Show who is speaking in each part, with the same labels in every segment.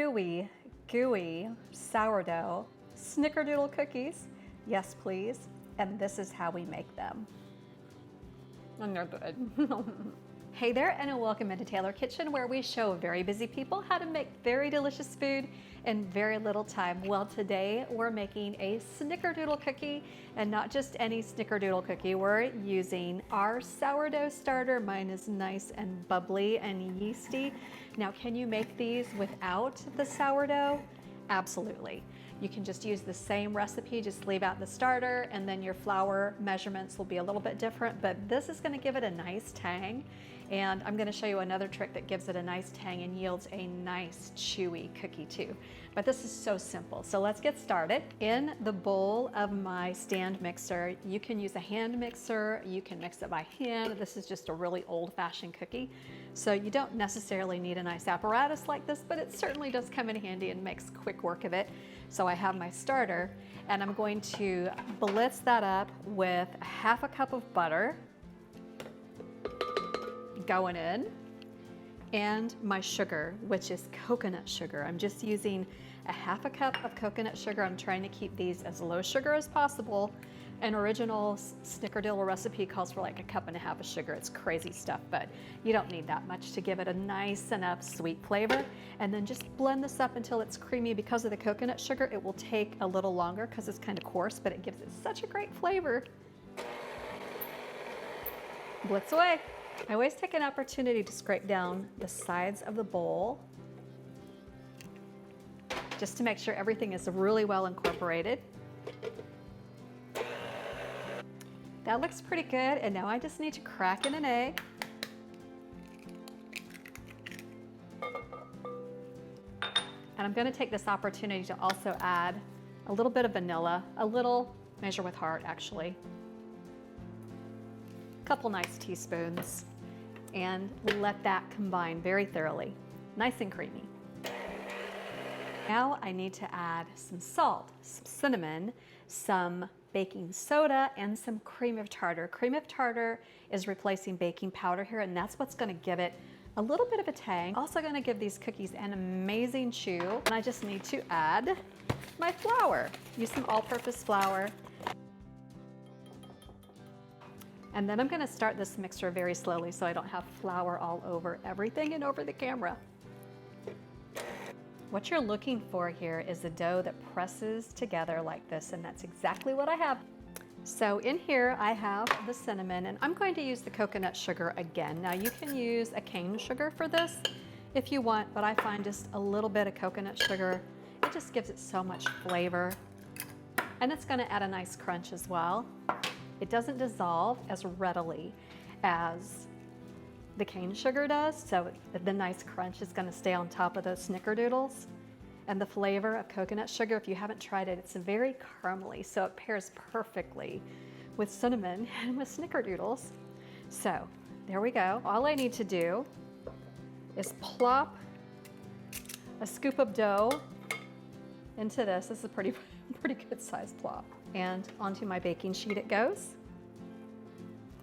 Speaker 1: ooey, gooey, sourdough, snickerdoodle cookies. Yes, please. And this is how we make them. And they're good. Hey there, and welcome into Taylor Kitchen, where we show very busy people how to make very delicious food in very little time. Well, today we're making a snickerdoodle cookie, and not just any snickerdoodle cookie. We're using our sourdough starter. Mine is nice and bubbly and yeasty. Now, can you make these without the sourdough? Absolutely. You can just use the same recipe, just leave out the starter, and then your flour measurements will be a little bit different, but this is gonna give it a nice tang. And I'm gonna show you another trick that gives it a nice tang and yields a nice chewy cookie too. But this is so simple. So let's get started. In the bowl of my stand mixer, you can use a hand mixer, you can mix it by hand. This is just a really old-fashioned cookie. So you don't necessarily need a nice apparatus like this, but it certainly does come in handy and makes quick work of it. So I have my starter, and I'm going to blitz that up with half a cup of butter going in, and my sugar, which is coconut sugar. I'm just using a half a cup of coconut sugar. I'm trying to keep these as low sugar as possible. An original snickerdoodle recipe calls for like a cup and a half of sugar. It's crazy stuff, but you don't need that much to give it a nice enough sweet flavor. And then just blend this up until it's creamy. Because of the coconut sugar, it will take a little longer because it's kind of coarse, but it gives it such a great flavor. Blitz away. I always take an opportunity to scrape down the sides of the bowl just to make sure everything is really well incorporated. That looks pretty good, and now I just need to crack in an egg. And I'm going to take this opportunity to also add a little bit of vanilla, a little, measure with heart actually, a couple nice teaspoons, and let that combine very thoroughly, nice and creamy. Now I need to add some salt, some cinnamon, some baking soda, and some cream of tartar. Cream of tartar is replacing baking powder here, and that's what's gonna give it a little bit of a tang. Also gonna give these cookies an amazing chew. And I just need to add my flour. Use some all-purpose flour. And then I'm gonna start this mixture very slowly so I don't have flour all over everything and over the camera. What you're looking for here is a dough that presses together like this, and that's exactly what I have. So in here I have the cinnamon, and I'm going to use the coconut sugar again. Now you can use a cane sugar for this if you want, but I find just a little bit of coconut sugar, it just gives it so much flavor. And it's gonna add a nice crunch as well. It doesn't dissolve as readily as the cane sugar does, so the nice crunch is gonna stay on top of those snickerdoodles. And the flavor of coconut sugar, if you haven't tried it, it's very caramely, so it pairs perfectly with cinnamon and with snickerdoodles. So there we go. All I need to do is plop a scoop of dough into this. This is a pretty good sized plop. And onto my baking sheet it goes.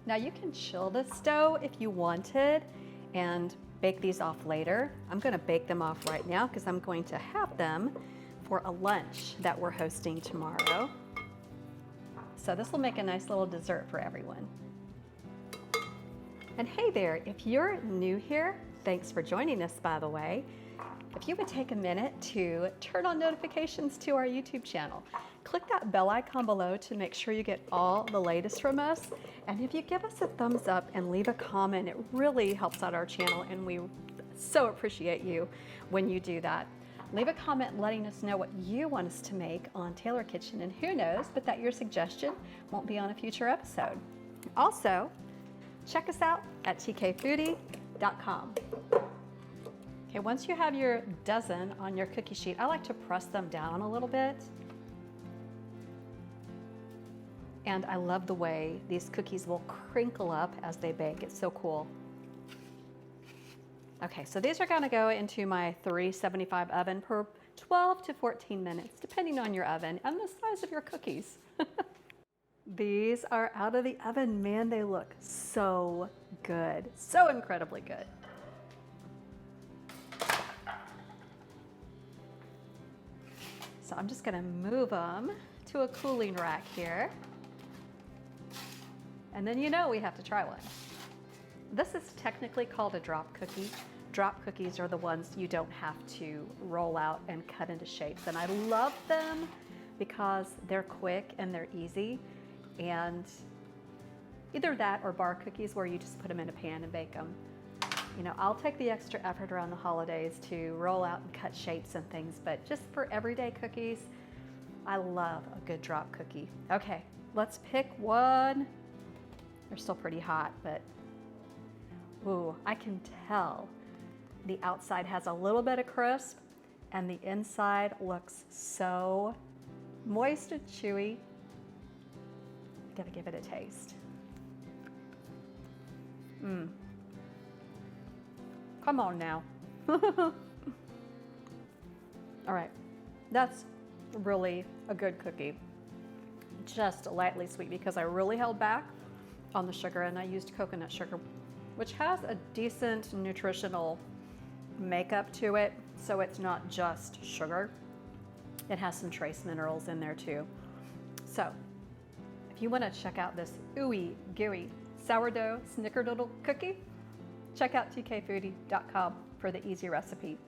Speaker 1: Now you can chill this dough if you wanted and bake these off later. I'm gonna bake them off right now because I'm going to have them for a lunch that we're hosting tomorrow. So this will make a nice little dessert for everyone. And hey there, if you're new here, thanks for joining us, by the way. If you would take a minute to turn on notifications to our YouTube channel, click that bell icon below to make sure you get all the latest from us. And if you give us a thumbs up and leave a comment, it really helps out our channel, and we so appreciate you when you do that. Leave a comment letting us know what you want us to make on Taylor Kitchen, and who knows but that your suggestion won't be on a future episode. Also, check us out at tkfoodie.com. Okay, once you have your dozen on your cookie sheet, I like to press them down a little bit. And I love the way these cookies will crinkle up as they bake. It's so cool. Okay, so these are gonna go into my 375 oven for 12 to 14 minutes, depending on your oven and the size of your cookies. These are out of the oven. Man, they look so good, so incredibly good. So I'm just gonna move them to a cooling rack here. And then you know we have to try one. This is technically called a drop cookie. Drop cookies are the ones you don't have to roll out and cut into shapes. And I love them because they're quick and they're easy. And either that or bar cookies where you just put them in a pan and bake them. You know, I'll take the extra effort around the holidays to roll out and cut shapes and things, but just for everyday cookies, I love a good drop cookie. Okay, let's pick one. They're still pretty hot, but ooh, I can tell the outside has a little bit of crisp and the inside looks so moist and chewy. Gotta give it a taste. Come on now. All right, that's really a good cookie. Just lightly sweet because I really held back on the sugar and I used coconut sugar, which has a decent nutritional makeup to it, so it's not just sugar. It has some trace minerals in there too. So if you want to check out this ooey gooey sourdough snickerdoodle cookie, check out tkfoodie.com for the easy recipe.